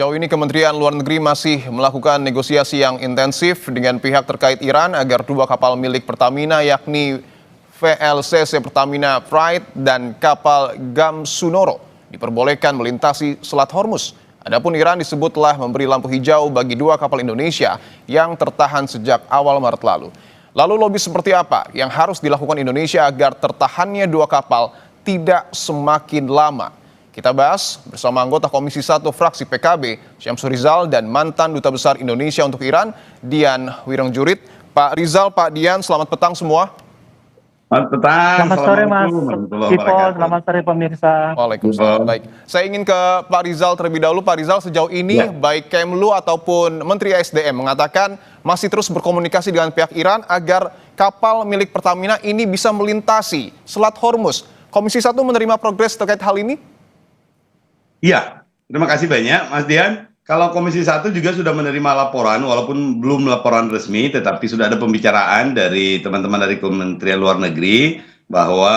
Sejauh ini Kementerian Luar Negeri masih melakukan negosiasi yang intensif dengan pihak terkait Iran agar dua kapal milik Pertamina yakni VLCC Pertamina Pride dan kapal Gamsunoro diperbolehkan melintasi Selat Hormuz. Adapun Iran disebut telah memberi lampu hijau bagi dua kapal Indonesia yang tertahan sejak awal Maret lalu. Lalu lobby seperti apa yang harus dilakukan Indonesia agar tertahannya dua kapal tidak semakin lama? Kita bahas bersama anggota Komisi 1 fraksi PKB, Syamsur Rizal, dan mantan Duta Besar Indonesia untuk Iran, Dian Wirengjurit. Pak Rizal, Pak Dian, selamat petang semua. Selamat petang. Selamat sore Mas Dipo, selamat sore pemirsa. Waalaikumsalam. Baik, saya ingin ke Pak Rizal terlebih dahulu. Pak Rizal, sejauh ini baik Kemlu ataupun Menteri SDM mengatakan masih terus berkomunikasi dengan pihak Iran agar kapal milik Pertamina ini bisa melintasi Selat Hormuz. Komisi 1 menerima progres terkait hal ini? Iya, terima kasih banyak Mas Dian. Kalau Komisi 1 juga sudah menerima laporan, walaupun belum laporan resmi, tetapi sudah ada pembicaraan dari teman-teman dari Kementerian Luar Negeri bahwa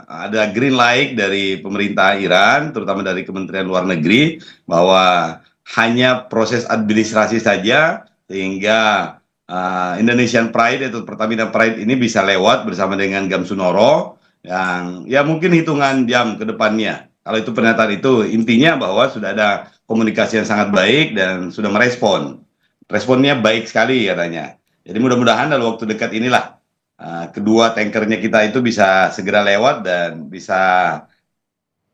ada green light dari pemerintah Iran, terutama dari Kementerian Luar Negeri, bahwa hanya proses administrasi saja sehingga Indonesian Pride atau Pertamina Pride ini bisa lewat bersama dengan Gamsunoro yang ya mungkin hitungan jam ke depannya. Kalau itu pernyataan itu, intinya bahwa sudah ada komunikasi yang sangat baik dan sudah merespon. Responnya baik sekali katanya. Jadi mudah-mudahan dalam waktu dekat inilah kedua tankernya kita itu bisa segera lewat dan bisa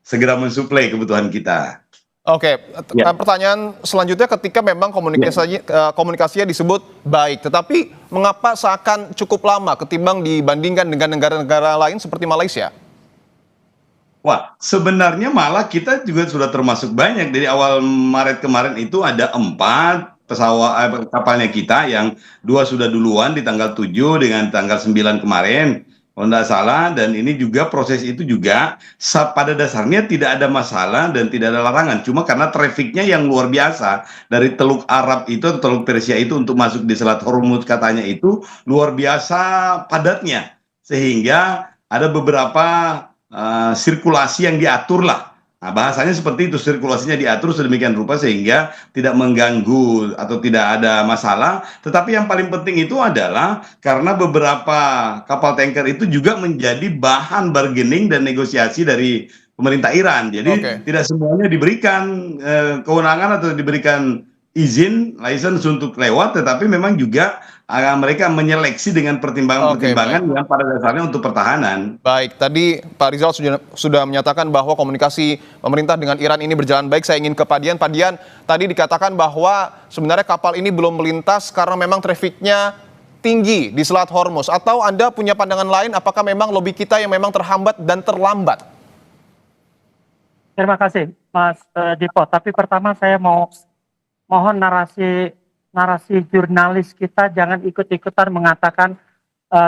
segera mensuplai kebutuhan kita. Oke, pertanyaan selanjutnya ketika memang komunikasinya disebut baik, tetapi mengapa seakan cukup lama ketimbang dibandingkan dengan negara-negara lain seperti Malaysia? Wah, sebenarnya malah kita juga sudah termasuk banyak. Dari awal Maret kemarin itu ada 4 pesawat kapalnya kita yang 2 sudah duluan di tanggal 7 dengan tanggal 9 kemarin. Kalau tidak salah, dan ini juga proses itu juga pada dasarnya tidak ada masalah dan tidak ada larangan. Cuma karena trafiknya yang luar biasa dari Teluk Arab itu atau Teluk Persia itu untuk masuk di Selat Hormuz katanya itu luar biasa padatnya. Sehingga ada beberapa sirkulasi yang diatur lah. Nah, bahasanya seperti itu, sirkulasinya diatur sedemikian rupa sehingga tidak mengganggu atau tidak ada masalah. Tetapi yang paling penting itu adalah karena beberapa kapal tanker itu juga menjadi bahan bargaining dan negosiasi dari pemerintah Iran. Jadi tidak semuanya diberikan kewenangan atau diberikan izin, license untuk lewat, tetapi memang juga mereka menyeleksi dengan pertimbangan-pertimbangan yang pada dasarnya untuk pertahanan. Baik, tadi Pak Rizal sudah menyatakan bahwa komunikasi pemerintah dengan Iran ini berjalan baik. Saya ingin ke Pak Dian. Pak Dian, tadi dikatakan bahwa sebenarnya kapal ini belum melintas karena memang trafiknya tinggi di Selat Hormuz. Atau Anda punya pandangan lain, apakah memang lobi kita yang memang terhambat dan terlambat? Terima kasih Mas Dipo, tapi pertama saya mohon narasi jurnalis kita jangan ikut-ikutan mengatakan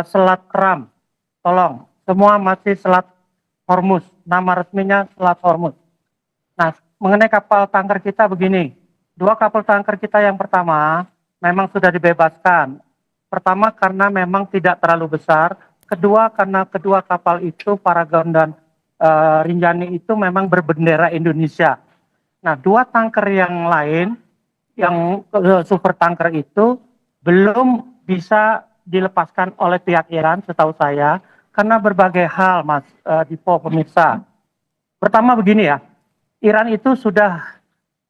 Selat Ram. Tolong, semua masih Selat Hormuz. Nama resminya Selat Hormuz. Nah, mengenai kapal tanker kita begini. 2 kapal tanker kita yang pertama memang sudah dibebaskan. Pertama karena memang tidak terlalu besar. Kedua karena kedua kapal itu, Paragon dan Rinjani itu memang berbendera Indonesia. Nah, 2 tanker yang lain yang super tanker itu belum bisa dilepaskan oleh pihak Iran setahu saya karena berbagai hal, Mas Dipo, pemirsa. Pertama begini ya, Iran itu sudah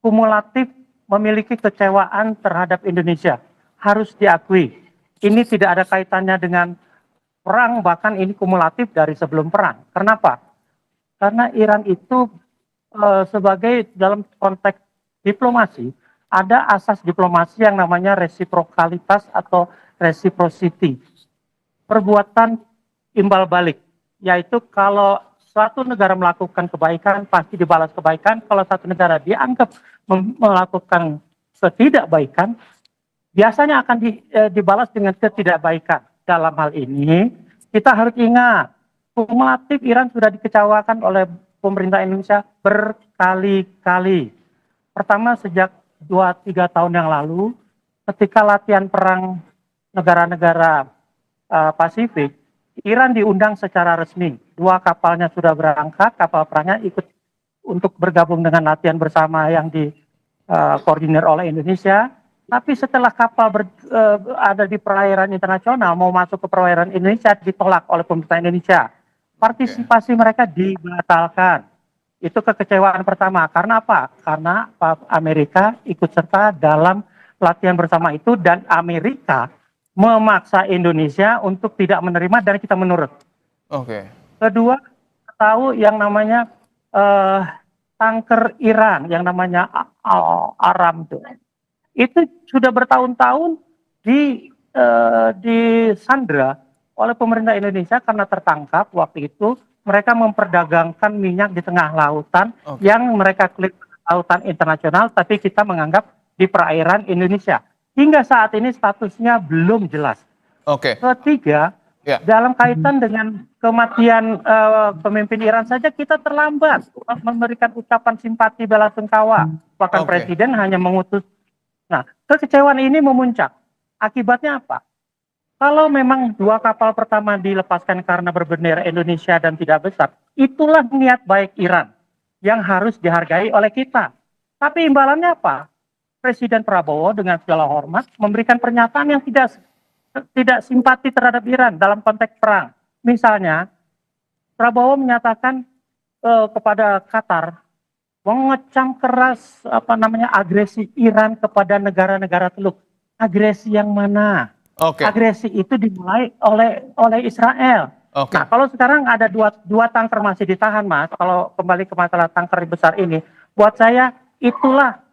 kumulatif memiliki kecewaan terhadap Indonesia, harus diakui. Ini tidak ada kaitannya dengan perang, bahkan ini kumulatif dari sebelum perang. Kenapa? Karena Iran itu sebagai dalam konteks diplomasi ada asas diplomasi yang namanya resiprokalitas atau reciprocity. Perbuatan imbal balik, yaitu kalau suatu negara melakukan kebaikan pasti dibalas kebaikan. Kalau satu negara dianggap melakukan ketidakbaikan, biasanya akan dibalas dengan ketidakbaikan. Dalam hal ini kita harus ingat, kumulatif Iran sudah dikecewakan oleh pemerintah Indonesia berkali-kali. Pertama sejak 2-3 tahun yang lalu ketika latihan perang negara-negara Pasifik, Iran diundang secara resmi. 2 kapalnya sudah berangkat, kapal perangnya ikut untuk bergabung dengan latihan bersama yang koordinir oleh Indonesia. Tapi setelah kapal ada di perairan internasional, mau masuk ke perairan Indonesia, ditolak oleh pemerintah Indonesia. Partisipasi mereka dibatalkan. Itu kekecewaan pertama. Karena apa? Karena Amerika ikut serta dalam latihan bersama itu, dan Amerika memaksa Indonesia untuk tidak menerima dan kita menurut. Oke. Kedua, tahu yang namanya tanker Iran, yang namanya Aram itu sudah bertahun-tahun di Sandra oleh pemerintah Indonesia karena tertangkap waktu itu mereka memperdagangkan minyak di tengah lautan yang mereka klik lautan internasional, tapi kita menganggap di perairan Indonesia. Hingga saat ini statusnya belum jelas. Oke. Ketiga, dalam kaitan dengan kematian pemimpin Iran saja kita terlambat memberikan ucapan simpati bela sungkawa. Bahkan Presiden hanya mengutus. Nah, kekecewaan ini memuncak. Akibatnya apa? Kalau memang 2 kapal pertama dilepaskan karena berbendera Indonesia dan tidak besar, itulah niat baik Iran yang harus dihargai oleh kita. Tapi imbalannya apa? Presiden Prabowo dengan segala hormat memberikan pernyataan yang tidak simpati terhadap Iran dalam konteks perang. Misalnya, Prabowo menyatakan kepada Qatar mengecam keras agresi Iran kepada negara-negara Teluk. Agresi yang mana? Agresi itu dimulai oleh Israel. Nah, kalau sekarang ada dua tanker masih ditahan, Mas. Kalau kembali ke masalah tanker besar ini, buat saya itulah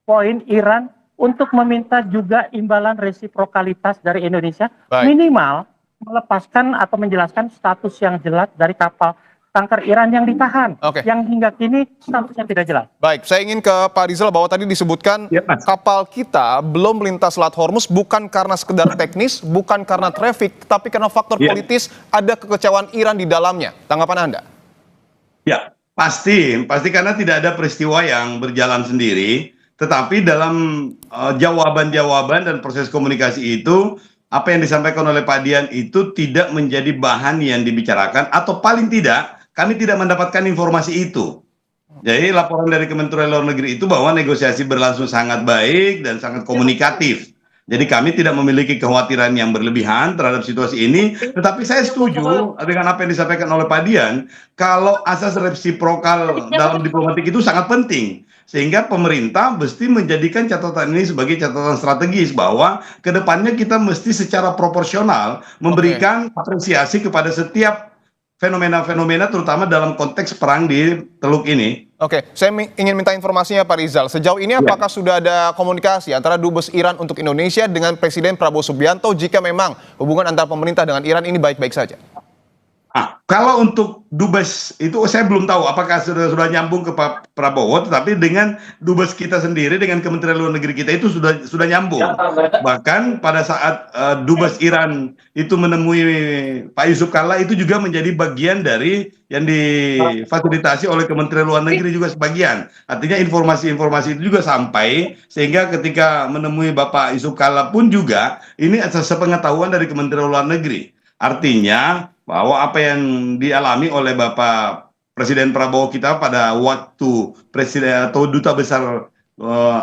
poin Iran untuk meminta juga imbalan resiprokalitas dari Indonesia, minimal melepaskan atau menjelaskan status yang jelas dari kapal tanker Iran yang ditahan, yang hingga kini statusnya tidak jelas. Baik, saya ingin ke Pak Rizal bahwa tadi disebutkan kapal kita belum melintas Selat Hormuz bukan karena sekedar teknis, bukan karena traffic, tapi karena faktor politis, ada kekecewaan Iran di dalamnya. Tanggapan Anda? Ya, pasti karena tidak ada peristiwa yang berjalan sendiri, tetapi dalam jawaban-jawaban dan proses komunikasi itu, apa yang disampaikan oleh Pak Dian itu tidak menjadi bahan yang dibicarakan, atau paling tidak kami tidak mendapatkan informasi itu. Jadi laporan dari Kementerian Luar Negeri itu bahwa negosiasi berlangsung sangat baik dan sangat komunikatif. Jadi kami tidak memiliki kekhawatiran yang berlebihan terhadap situasi ini. Tetapi saya setuju dengan apa yang disampaikan oleh Pak Dian, kalau asas resiprokal dalam diplomatik itu sangat penting. Sehingga pemerintah mesti menjadikan catatan ini sebagai catatan strategis, bahwa kedepannya kita mesti secara proporsional memberikan apresiasi kepada setiap fenomena-fenomena, terutama dalam konteks perang di Teluk ini. Oke, saya ingin minta informasinya Pak Rizal. Sejauh ini apakah sudah ada komunikasi antara Dubes Iran untuk Indonesia dengan Presiden Prabowo Subianto jika memang hubungan antara pemerintah dengan Iran ini baik-baik saja? Kalau untuk Dubes itu saya belum tahu apakah sudah nyambung ke Pak Prabowo, tetapi dengan Dubes kita sendiri, dengan Kementerian Luar Negeri kita itu sudah nyambung. Bahkan pada saat Dubes Iran itu menemui Pak Yusuf Kalla, itu juga menjadi bagian dari yang difasilitasi oleh Kementerian Luar Negeri juga sebagian. Artinya informasi-informasi itu juga sampai, sehingga ketika menemui Bapak Yusuf Kalla pun juga ini sepengetahuan dari Kementerian Luar Negeri. Artinya bahwa apa yang dialami oleh Bapak Presiden Prabowo kita pada waktu Presiden atau Duta Besar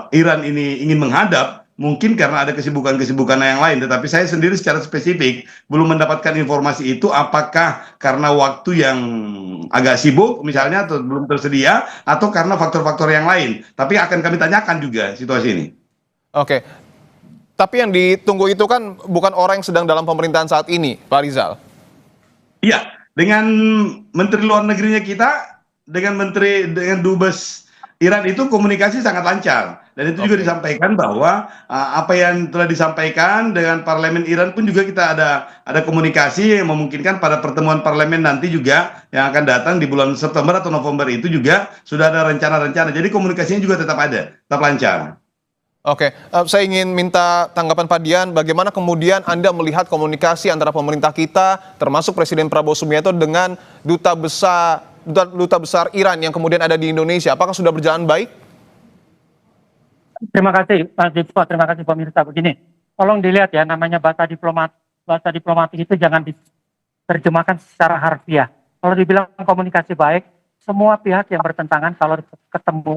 Iran ini ingin menghadap, mungkin karena ada kesibukan-kesibukan yang lain. Tetapi saya sendiri secara spesifik belum mendapatkan informasi itu, apakah karena waktu yang agak sibuk misalnya, atau belum tersedia, atau karena faktor-faktor yang lain. Tapi akan kami tanyakan juga situasi ini. Oke, tapi yang ditunggu itu kan bukan orang yang sedang dalam pemerintahan saat ini, Pak Rizal. Iya, dengan Menteri Luar Negerinya kita, dengan Dubes Iran itu komunikasi sangat lancar. Dan itu juga disampaikan bahwa apa yang telah disampaikan dengan Parlemen Iran pun juga kita ada komunikasi yang memungkinkan pada pertemuan parlemen nanti juga yang akan datang di bulan September atau November itu juga sudah ada rencana-rencana. Jadi komunikasinya juga tetap ada, tetap lancar. Oke, saya ingin minta tanggapan Pak Dian, bagaimana kemudian Anda melihat komunikasi antara pemerintah kita, termasuk Presiden Prabowo Subianto dengan Duta Besar Iran yang kemudian ada di Indonesia, apakah sudah berjalan baik? Terima kasih Pak Dipo, terima kasih pemirsa. Begini, tolong dilihat ya, namanya bahasa diplomatik itu jangan diterjemahkan secara harfiah. Kalau dibilang komunikasi baik, semua pihak yang bertentangan kalau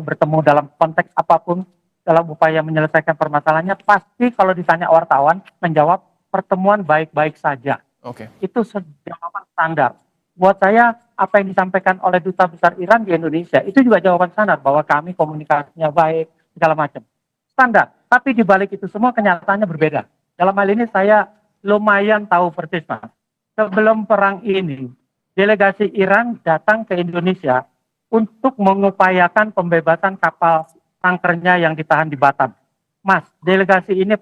bertemu dalam konteks apapun dalam upaya menyelesaikan permasalahannya, pasti kalau ditanya wartawan menjawab pertemuan baik-baik saja. Oke. Itu jawaban standar. Buat saya, apa yang disampaikan oleh Duta Besar Iran di Indonesia, itu juga jawaban standar bahwa kami komunikasinya baik, segala macam. Standar. Tapi di balik itu semua kenyataannya berbeda. Dalam hal ini saya lumayan tahu persis, Mas. Sebelum perang ini, delegasi Iran datang ke Indonesia untuk mengupayakan pembebasan kapal tankernya yang ditahan di Batam. Mas, delegasi ini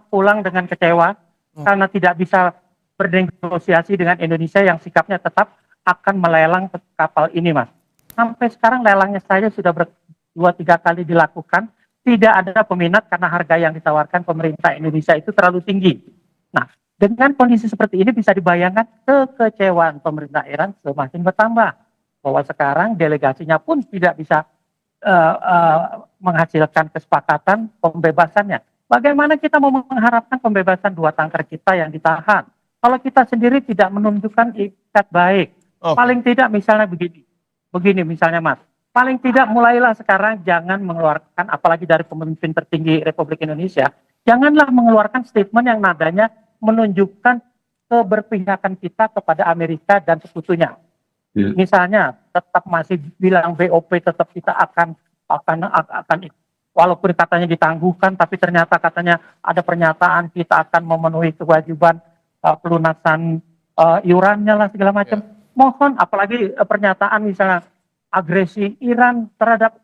pulang dengan kecewa karena tidak bisa bernegosiasi dengan Indonesia yang sikapnya tetap akan melelang kapal ini, Mas. Sampai sekarang lelangnya saja sudah 2-3 kali dilakukan, tidak ada peminat karena harga yang ditawarkan pemerintah Indonesia itu terlalu tinggi. Nah, dengan kondisi seperti ini bisa dibayangkan kekecewaan pemerintah Iran semakin bertambah. Bahwa sekarang delegasinya pun tidak bisa menghasilkan kesepakatan pembebasannya. Bagaimana kita mau mengharapkan pembebasan 2 tanker kita yang ditahan? Kalau kita sendiri tidak menunjukkan ikat baik, paling tidak misalnya begini misalnya, Mas. Paling tidak mulailah sekarang jangan mengeluarkan, apalagi dari pemimpin tertinggi Republik Indonesia, janganlah mengeluarkan statement yang nadanya menunjukkan keberpihakan kita kepada Amerika dan sekutunya. Misalnya tetap masih bilang BOP tetap kita akan walaupun katanya ditangguhkan, tapi ternyata katanya ada pernyataan kita akan memenuhi kewajiban pelunasan iurannya lah segala macam. Mohon, apalagi pernyataan misalnya agresi Iran terhadap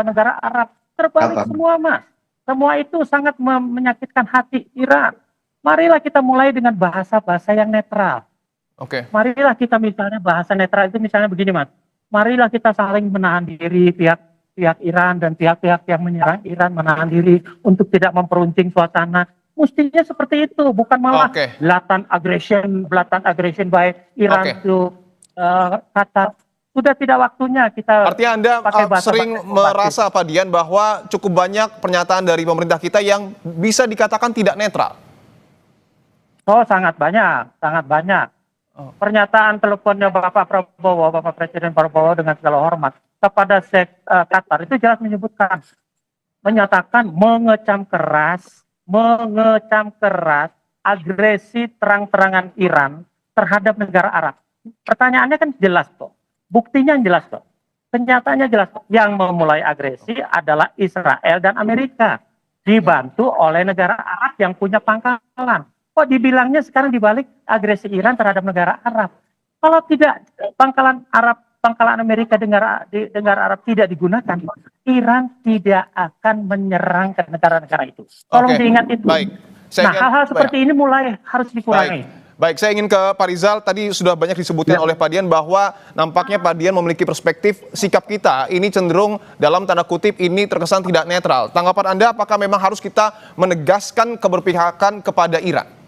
negara Arab, terbalik semua, Mas. Semua itu sangat menyakitkan hati Iran. Marilah kita mulai dengan bahasa-bahasa yang netral. Marilah kita misalnya bahasa netral itu misalnya begini, Mas. Marilah kita saling menahan diri, pihak Iran dan pihak-pihak yang menyerang Iran menahan diri untuk tidak memperuncing suasana. Mestinya seperti itu, bukan malah blatant aggression by Iran to Qatar. Sudah tidak waktunya kita. Artinya Anda sering merasa, Pak Dian, bahwa cukup banyak pernyataan dari pemerintah kita yang bisa dikatakan tidak netral. Oh, sangat banyak, sangat banyak. Pernyataan teleponnya Bapak Prabowo, Bapak Presiden Prabowo dengan segala hormat kepada Qatar itu jelas menyatakan mengecam keras agresi terang-terangan Iran terhadap negara Arab. Pertanyaannya kan jelas kok, buktinya jelas kok, kenyataannya jelas kok. Yang memulai agresi adalah Israel dan Amerika, dibantu oleh negara Arab yang punya pangkalan. Kok dibilangnya sekarang dibalik agresi Iran terhadap negara Arab? Kalau tidak pangkalan Amerika di negara Arab tidak digunakan, Iran tidak akan menyerang ke negara-negara itu. Tolong diingat itu. Nah, hal-hal seperti ini mulai harus dikurangi. Baik, saya ingin ke Pak Rizal. Tadi sudah banyak disebutkan oleh Pak Dian bahwa nampaknya Pak Dian memiliki perspektif sikap kita ini cenderung dalam tanda kutip ini terkesan tidak netral. Tanggapan Anda, apakah memang harus kita menegaskan keberpihakan kepada Iran?